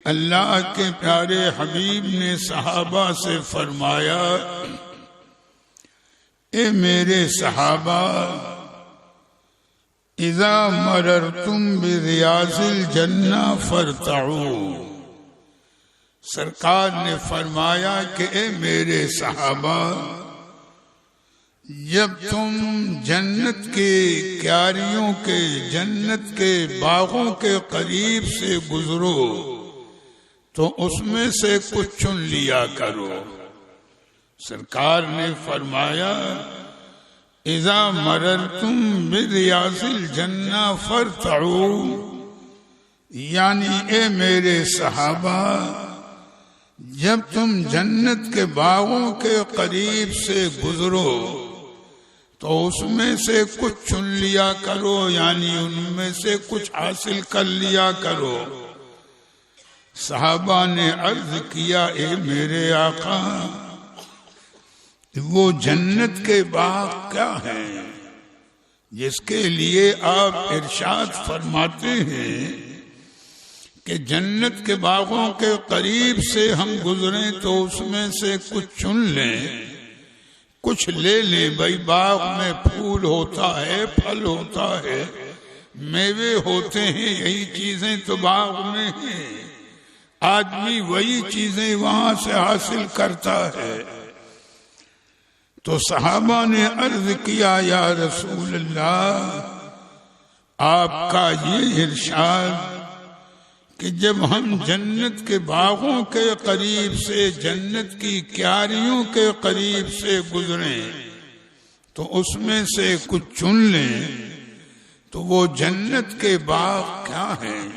اللہ کے پیارے حبیب نے صحابہ سے فرمایا، اے میرے صحابہ، اذا مررتم بریاض الجنہ فارتعوا۔ سرکار نے فرمایا کہ اے میرے صحابہ، جب تم جنت کے کیاریوں کے، جنت کے باغوں کے قریب سے گزرو تو اس میں سے کچھ چن لیا کرو۔ سرکار نے فرمایا، اذا مررتم بریاض الجنہ فارتعوا، یعنی اے میرے صحابہ، جب تم جنت کے باغوں کے قریب سے گزرو تو اس میں سے کچھ چن لیا کرو، یعنی ان میں سے کچھ حاصل کر لیا کرو۔ صحابہ نے عرض کیا، اے میرے آقا، وہ جنت کے باغ کیا ہیں جس کے لیے آپ ارشاد فرماتے ہیں کہ جنت کے باغوں کے قریب سے ہم گزریں تو اس میں سے کچھ چن لیں، کچھ لے لیں؟ بھائی باغ میں پھول ہوتا ہے، پھل ہوتا ہے، میوے ہوتے ہیں، یہی چیزیں تو باغ میں ہیں، آدمی وہی چیزیں وہاں سے حاصل کرتا ہے۔ تو صحابہ نے عرض کیا، یا رسول اللہ، آپ کا یہ ارشاد کہ جب ہم جنت کے باغوں کے قریب سے، جنت کی کیاریوں کے قریب سے گزریں تو اس میں سے کچھ چن لیں، تو وہ جنت کے باغ کیا ہیں؟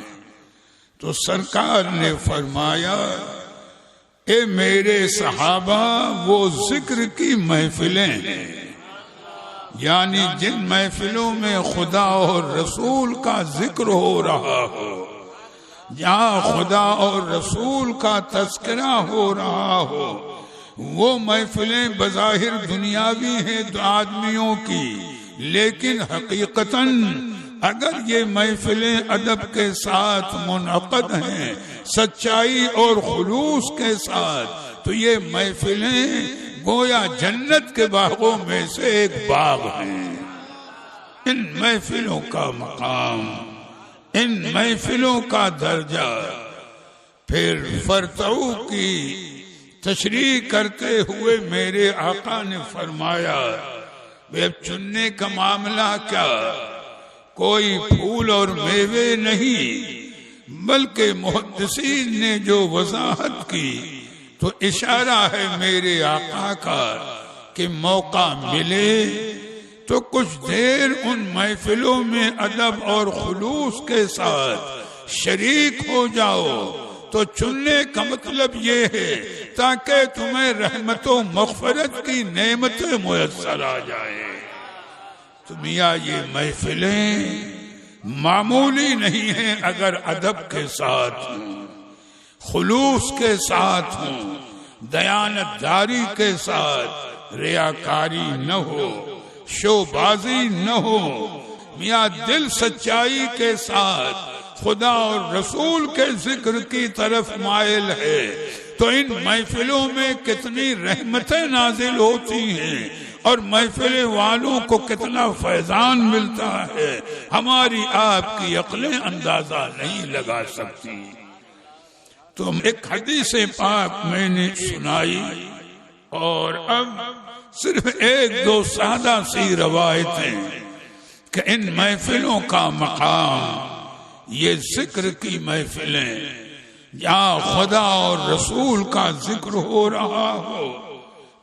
تو سرکار نے فرمایا، اے میرے صحابہ، وہ ذکر کی محفلیں ہیں، یعنی جن محفلوں میں خدا اور رسول کا ذکر ہو رہا ہو، جہاں خدا اور رسول کا تذکرہ ہو رہا ہو، وہ محفلیں بظاہر دنیاوی ہیں آدمیوں کی، لیکن حقیقتاً اگر یہ محفلیں ادب کے ساتھ منعقد ہیں، سچائی اور خلوص کے ساتھ، تو یہ محفلیں گویا جنت کے باغوں میں سے ایک باغ ہیں۔ ان محفلوں کا مقام، ان محفلوں کا درجہ، پھر فارتعوا کی تشریح کرتے ہوئے میرے آقا نے فرمایا، اب چننے کا معاملہ کیا، کوئی پھول اور میوے نہیں، بلکہ محدثین نے جو وضاحت کی تو اشارہ ہے میرے آقا کا کہ موقع ملے تو کچھ دیر ان محفلوں میں ادب اور خلوص کے ساتھ شریک ہو جاؤ۔ تو چننے کا مطلب یہ ہے تاکہ تمہیں رحمت و مغفرت کی نعمتیں میسر آ جائیں۔ تو میاں یہ محفلیں معمولی نہیں ہیں اگر ادب کے ساتھ ہوں، خلوص کے ساتھ ہوں، دیانتداری کے ساتھ، ریاکاری نہ ہو، شو بازی نہ ہو، میاں دل سچائی کے ساتھ خدا اور رسول کے ذکر کی طرف مائل ہے، تو ان محفلوں میں کتنی رحمتیں نازل ہوتی ہیں اور محفل والوں کو کتنا فیضان ملتا ہے، ہماری آپ کی عقلیں اندازہ نہیں لگا سکتی۔ تو ایک حدیث پاک میں نے سنائی، اور اب صرف ایک دو سادہ سی روایتیں کہ ان محفلوں کا مقام، یہ ذکر کی محفلیں جہاں خدا اور رسول کا ذکر ہو رہا ہو،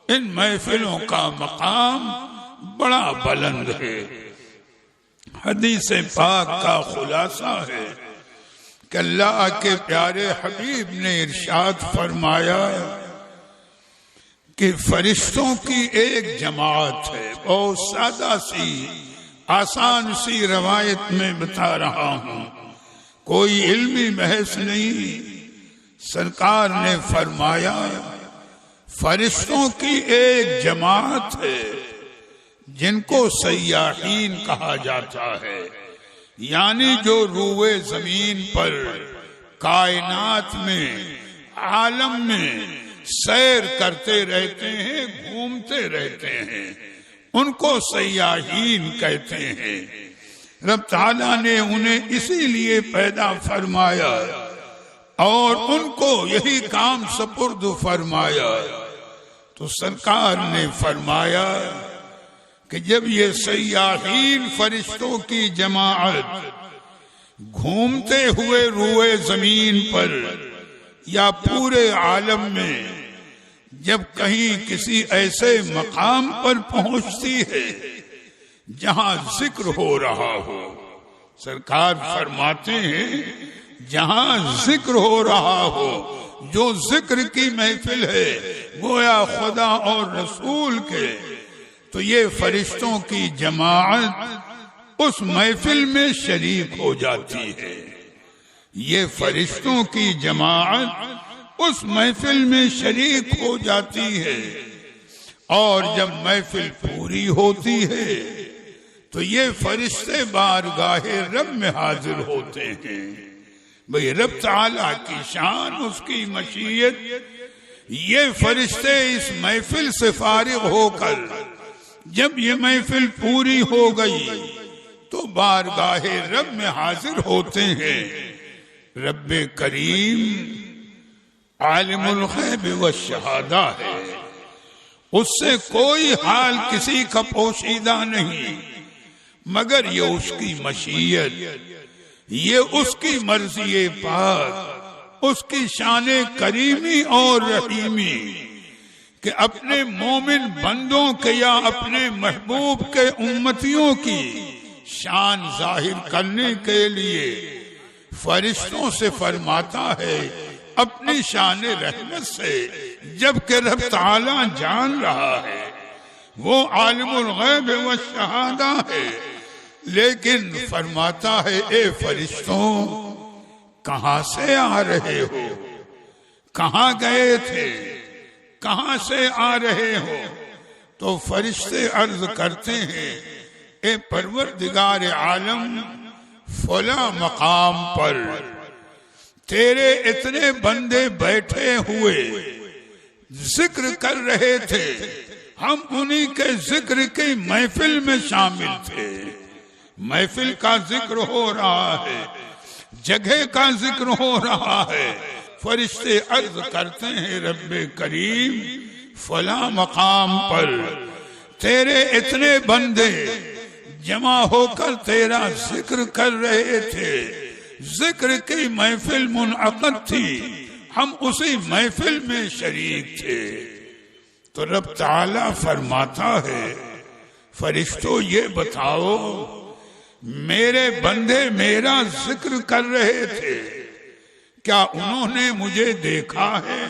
ان محفلوں کا مقام بڑا بلند ہے۔ حدیث پاک کا خلاصہ ہے کہ اللہ کے پیارے حبیب نے ارشاد فرمایا کہ فرشتوں کی ایک جماعت ہے، بہت سادہ سی آسان سی روایت میں بتا رہا ہوں، کوئی علمی بحث نہیں۔ سرکار نے فرمایا فرشتوں کی ایک جماعت ہے جن کو سیاحین کہا جاتا ہے، یعنی جو روئے زمین پر کائنات میں، عالم میں سیر کرتے رہتے ہیں، گھومتے رہتے ہیں، ان کو سیاحین کہتے ہیں۔ رب تعالیٰ نے انہیں اسی لیے پیدا فرمایا اور ان کو یہی کام سپرد فرمایا۔ تو سرکار نے فرمایا کہ جب یہ سیاحین فرشتوں کی جماعت گھومتے ہوئے روئے زمین پر یا پورے عالم میں جب کہیں کسی ایسے مقام پر پہنچتی ہے جہاں ذکر ہو رہا ہو، سرکار فرماتے ہیں جہاں ذکر ہو رہا ہو، جو ذکر کی محفل ہے گویا خدا اور رسول کے، تو یہ فرشتوں کی جماعت اس محفل میں شریک ہو جاتی ہے۔ یہ فرشتوں کی جماعت اس محفل میں شریک ہو جاتی ہے، اور جب محفل پوری ہوتی ہے تو یہ فرشتے بارگاہ رب میں حاضر ہوتے ہیں۔ بھئی رب تعالیٰ کی شان، اس کی مشیت، یہ فرشتے اس محفل سے فارغ ہو کر جب یہ محفل پوری ہو گئی تو بارگاہ رب میں حاضر ہوتے ہیں۔ رب کریم عالم الغیب والشہادہ ہے، اس سے کوئی حال کسی کا پوشیدہ نہیں، مگر یہ اس کی مشیت، یہ اس کی مرضی پاک، اس کی شان کریمی اور رحیمی کہ اپنے مومن بندوں کے یا اپنے محبوب کے امتیوں کی شان ظاہر کرنے کے لیے فرشتوں سے فرماتا ہے اپنی شان رحمت سے، جبکہ رب تعالیٰ جان رہا ہے وہ عالم الغیب والشہادہ ہے، لیکن فرماتا ہے اے فرشتوں کہاں سے آ رہے ہو، کہاں گئے تھے، کہاں سے آ رہے ہو؟ تو فرشتے عرض کرتے ہیں اے پروردگار عالم، فلاں مقام پر تیرے اتنے بندے بیٹھے ہوئے ذکر کر رہے تھے، ہم انہی کے ذکر کی محفل میں شامل تھے۔ محفل کا ذکر ہو رہا ہے، جگہ کا ذکر ہو رہا ہے، فرشتے عرض کرتے ہیں رب کریم فلاں مقام پر تیرے اتنے بندے جمع ہو کر تیرا ذکر کر رہے تھے، ذکر کی محفل منعقد تھی، ہم اسی محفل میں شریک تھے۔ تو رب تعالیٰ فرماتا ہے فرشتوں یہ بتاؤ میرے بندے میرا ذکر کر رہے تھے، کیا انہوں نے مجھے دیکھا ہے؟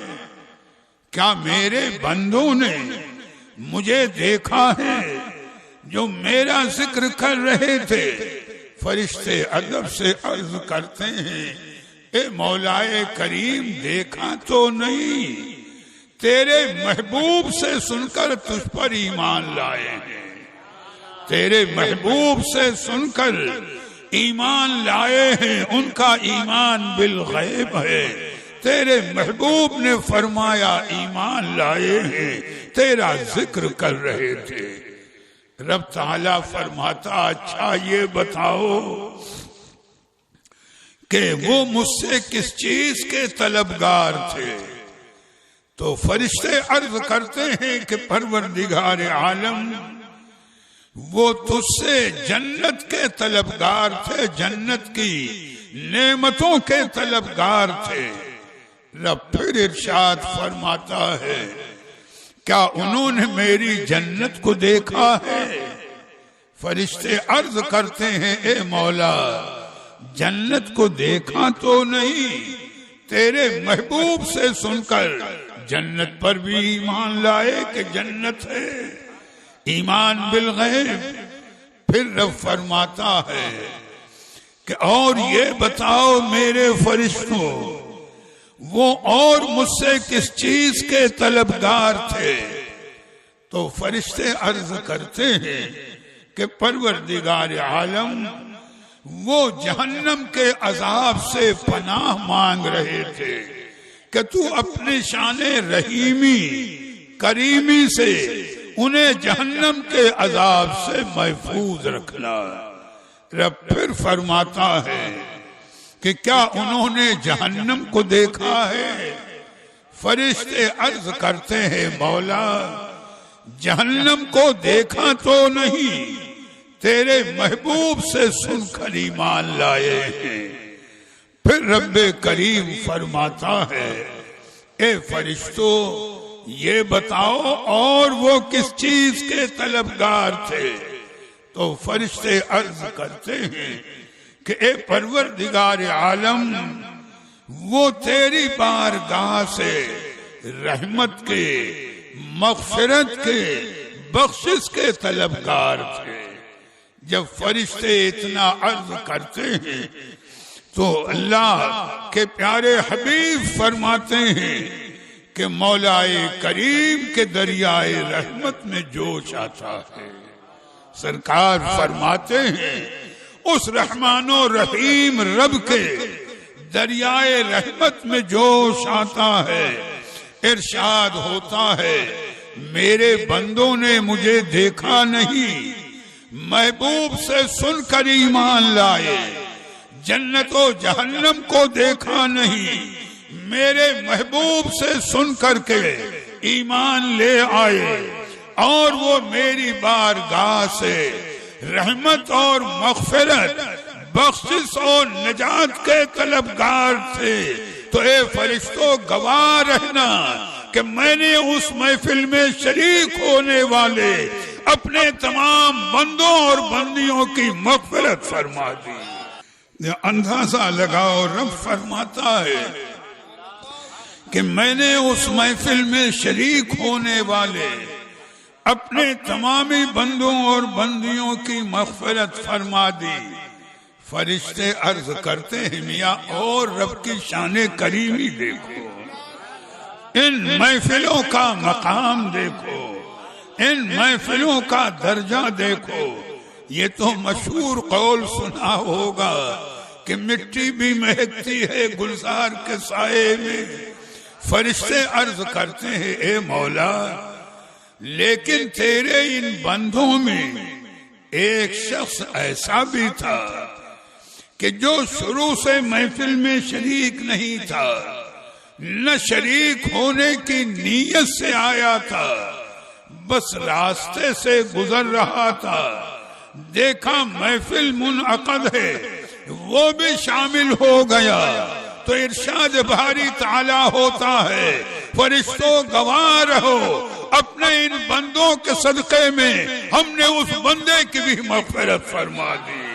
کیا میرے بندوں نے مجھے دیکھا ہے جو میرا ذکر کر رہے تھے؟ فرشتے ادب سے عرض کرتے ہیں اے مولائے کریم دیکھا تو نہیں، تیرے محبوب سے سن کر تجھ پر ایمان لائے ہیں، تیرے محبوب سے سن کر ایمان لائے ہیں، ان کا ایمان بالغیب ہے، تیرے محبوب نے فرمایا ایمان لائے ہیں، تیرا ذکر کر رہے تھے۔ رب تعالیٰ فرماتا اچھا یہ بتاؤ کہ وہ مجھ سے کس چیز کے طلبگار تھے؟ تو فرشتے عرض کرتے ہیں کہ پروردگار عالم وہ تجھ سے جنت کے طلبگار تھے، جنت کی نعمتوں کے طلبگار تھے۔ رب پھر ارشاد فرماتا ہے کیا انہوں نے میری جنت کو دیکھا ہے؟ فرشتے عرض کرتے ہیں اے مولا جنت کو دیکھا تو نہیں، تیرے محبوب سے سن کر جنت پر بھی ایمان لائے کہ جنت ہے، ایمان بالغیب۔ پھر رب فرماتا ہے کہ اور یہ بتاؤ میرے فرشتوں وہ اور مجھ سے کس چیز کے طلبگار تھے؟ تو فرشتے عرض کرتے ہیں کہ پروردگار عالم وہ جہنم کے عذاب سے پناہ مانگ رہے تھے کہ تو اپنے شان رحیمی کریمی سے انہیں جہنم کے عذاب سے محفوظ رکھنا۔ رب پھر فرماتا ہے کہ کیا انہوں نے جہنم کو دیکھا ہے؟ فرشتے عرض کرتے ہیں مولا جہنم کو دیکھا تو نہیں، تیرے محبوب سے سن کر ایمان لائے ہیں۔ پھر رب کریم فرماتا ہے اے فرشتوں یہ بتاؤ اور وہ کس چیز کے طلبگار تھے؟ تو فرشتے عرض کرتے ہیں کہ اے پروردگار عالم وہ تیری بارگاہ سے رحمت کے، مغفرت کے، بخشش کے طلبگار تھے۔ جب فرشتے اتنا عرض کرتے ہیں تو اللہ کے پیارے حبیب فرماتے ہیں کہ مولا کریم کے دریائے رحمت میں جوش آتا ہے۔ سرکار فرماتے ہیں اس رحمان و رحیم رب کے دریائے رحمت میں جوش آتا ہے، ارشاد ہوتا ہے میرے بندوں نے مجھے دیکھا نہیں، محبوب سے سن کر ایمان لائے، جنت و جہنم کو دیکھا نہیں، میرے محبوب سے سن کر کے ایمان لے آئے، اور وہ میری بارگاہ سے رحمت اور مغفرت، بخشش اور نجات کے طلبگار تھے۔ تو اے فرشتوں گواہ رہنا کہ میں نے اس محفل میں شریک ہونے والے اپنے تمام بندوں اور بندیوں کی مغفرت فرما دی۔ اندازہ لگاؤ رب فرماتا ہے کہ میں نے اس محفل میں شریک ہونے والے اپنے تمامی بندوں اور بندیوں کی مغفرت فرما دی۔ فرشتے عرض کرتے ہیں میاں اور رب کی شان کریمی دیکھو، ان محفلوں کا مقام دیکھو، ان محفلوں کا درجہ دیکھو۔ یہ تو مشہور قول سنا ہوگا کہ مٹی بھی مہکتی ہے گلزار کے سائے میں۔ فرشتے عرض کرتے ہیں اے مولا لیکن تیرے ان بندوں میں ایک شخص ایسا بھی تھا کہ جو شروع سے محفل میں شریک نہیں تھا، نہ شریک ہونے کی نیت سے آیا تھا، بس راستے سے گزر رہا تھا، دیکھا محفل منعقد ہے وہ بھی شامل ہو گیا، تو ارشاد باری تعالی ہوتا ہے فرشتوں گواہ رہو اپنے ان بندوں کے صدقے میں ہم نے اس بندے کی بھی مغفرت فرما دی۔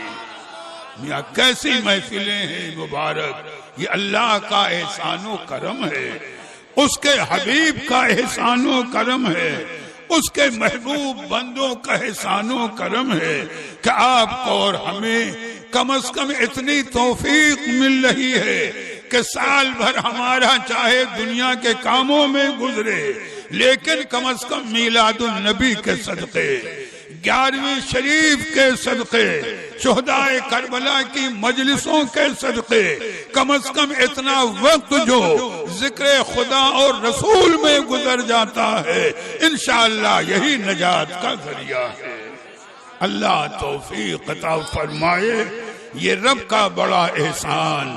یا کیسی محفلیں ہیں مبارک، یہ اللہ کا احسان و کرم ہے، اس کے حبیب کا احسان و کرم ہے، اس کے محبوب بندوں کا احسان و کرم ہے کہ آپ کو اور ہمیں کم از کم اتنی توفیق مل رہی ہے کہ سال بھر ہمارا چاہے دنیا کے کاموں میں گزرے لیکن کم از کم میلاد النبی کے صدقے، 11ویں شریف کے صدقے، شہدائے کربلا کی مجلسوں کے صدقے، کم از کم اتنا وقت جو ذکر خدا اور رسول میں گزر جاتا ہے انشاءاللہ یہی نجات کا ذریعہ ہے۔ اللہ توفیق عطا فرمائے۔ یہ رب کا بڑا احسان